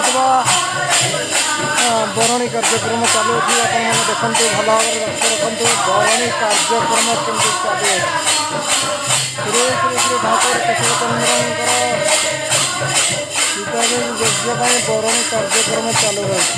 होता बरणी कार्यक्रम चालू आपने देखते भल भाव लक्ष्य रखु बरणी कार्यक्रम केमती चालू श्री श्री श्री ठाकुर केशवचंद्र यज्ञ बरणी कार्यक्रम चालू रही।